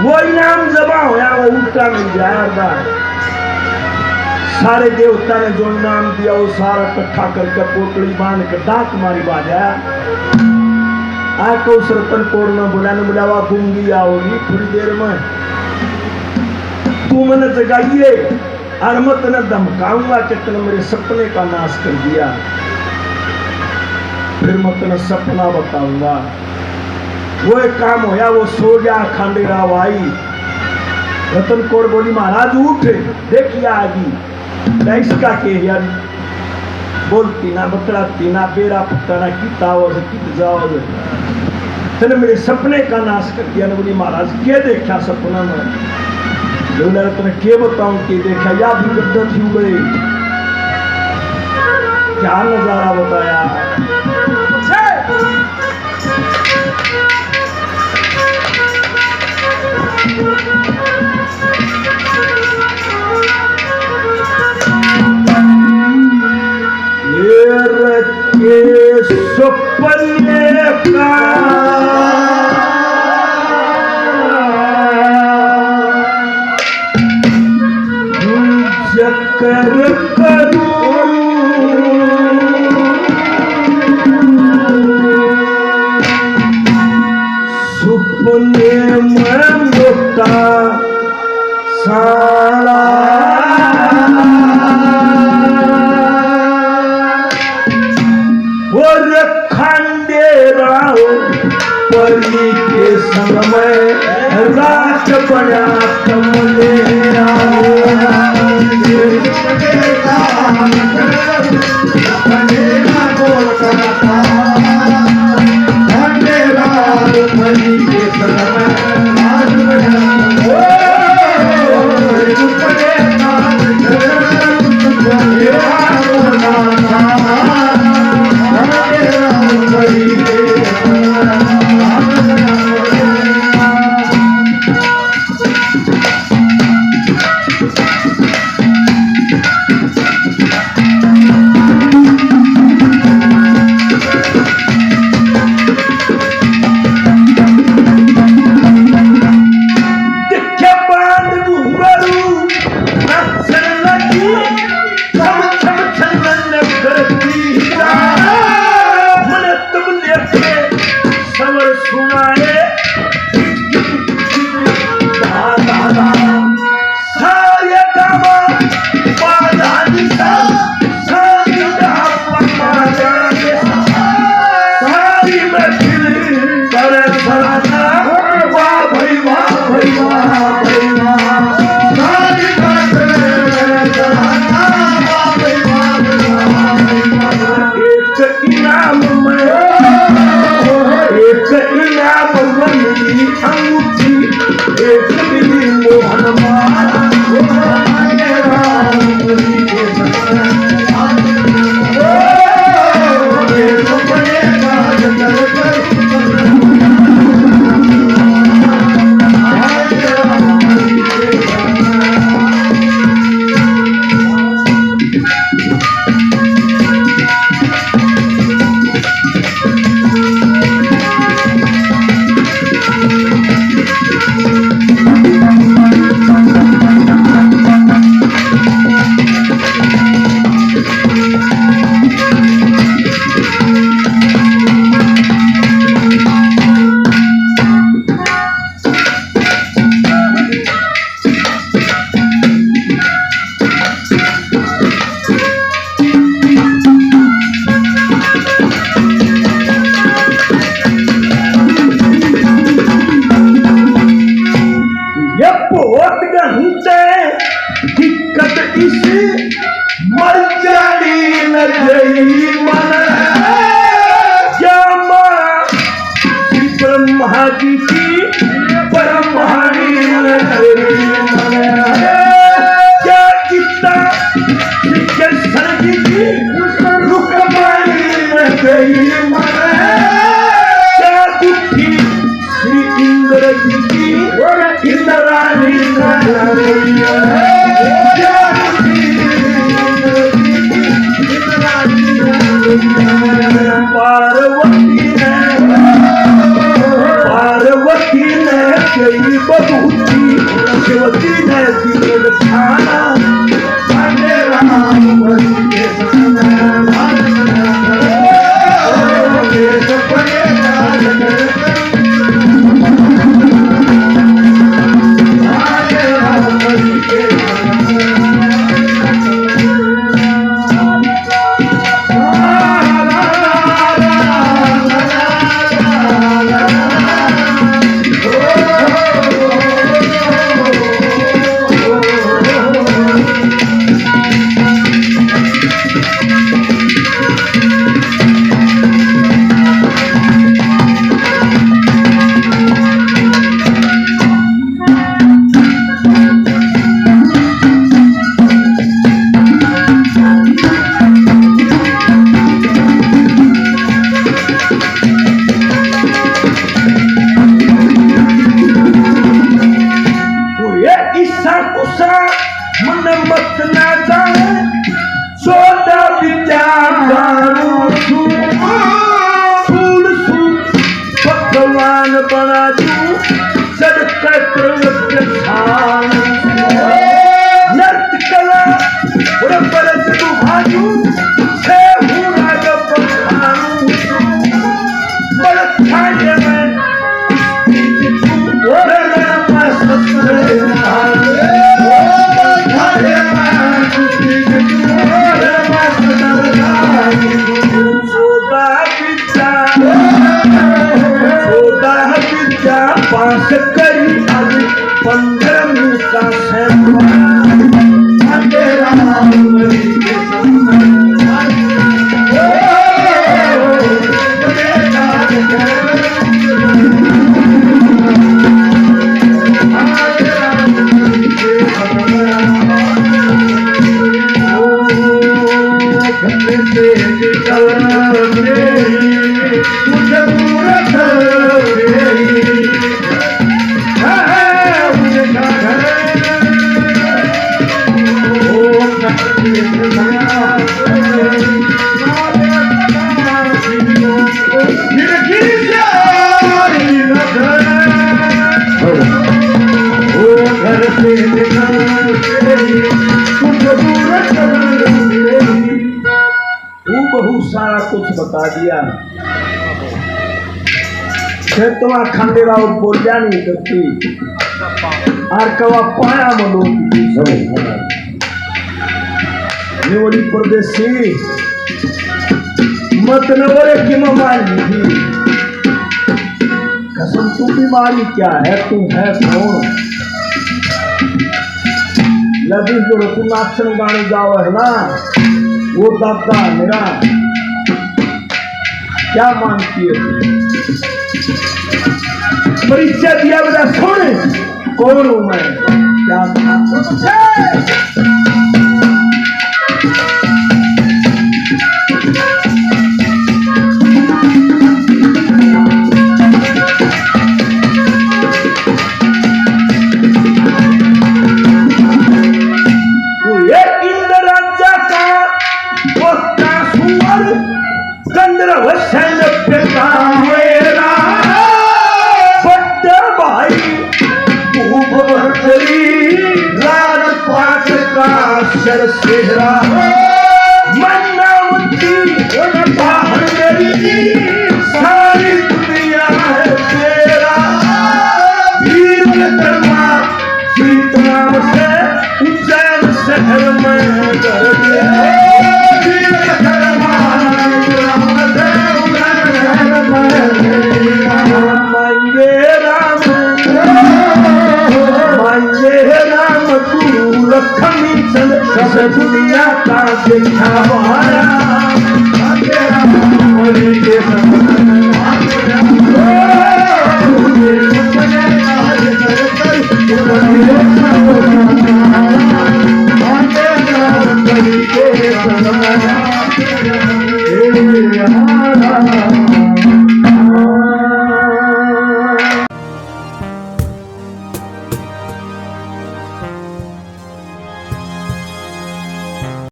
वो इनाम जमा होया वो उल्टा मिल जाएगा। सारे देवता ने जो इनाम दिया वो सारा इकट्ठा करके पोटली बांध कर दांत मारी बाजा आको सरपंच कोड़ में बुलावा गूंगी आओगी थोड़ी देर में तू मैंने जगाइए और मैं तेने धमकाऊंगा कि तेने मेरे सपने का नाश कर दिया। फिर मैं तेने सपना बताऊंगा। वो एक काम होया वो सो गया खांडे राव आई रतन कौर बोली महाराज उठ देखिए आगी इसका के यार बोलती ना बतलाती ना बेरा पुताना किता और कित जाओ तेने मेरे सपने का नाश कर दिया। ने बोली महाराज क्या देखा सपना में? बोला तेने क्या बताऊं कि देखा या भी गद्दत ही गई क्या नजारा बताया। के सपने का चक्कर करूं सपने में मोटा सारा परी के संग में रात बना कमले परी के संग पार्वती ने गई बबूती शिवती ने तीर खाना पांडे राम बलि के संग के सपने राज पांडे राम बलि के बना दू नृत्य कला बरस भाजू से पास करी आज 15 मिनट का पांडे राम बलि के संग बहुत सारा कुछ बता दिया फिर तुम्हारा खंडेराव बोलिया नहीं करती और कवा पाया मनो निवड़ी परदेसी मत नवरे की ममारी कसम तू बीमारी क्या है तू है कौन लगी जो तू नाचन गाने जाओ है ना वो दादा मेरा क्या मानती है परिचय दिया बेटा सुन कौन हूं मैं क्या शर सेहरा मन्नावती सारी दुनिया है तेरा वीर कर्मा श्रीराम से उज्जैन शहर में कर दिया दुनिया का देखा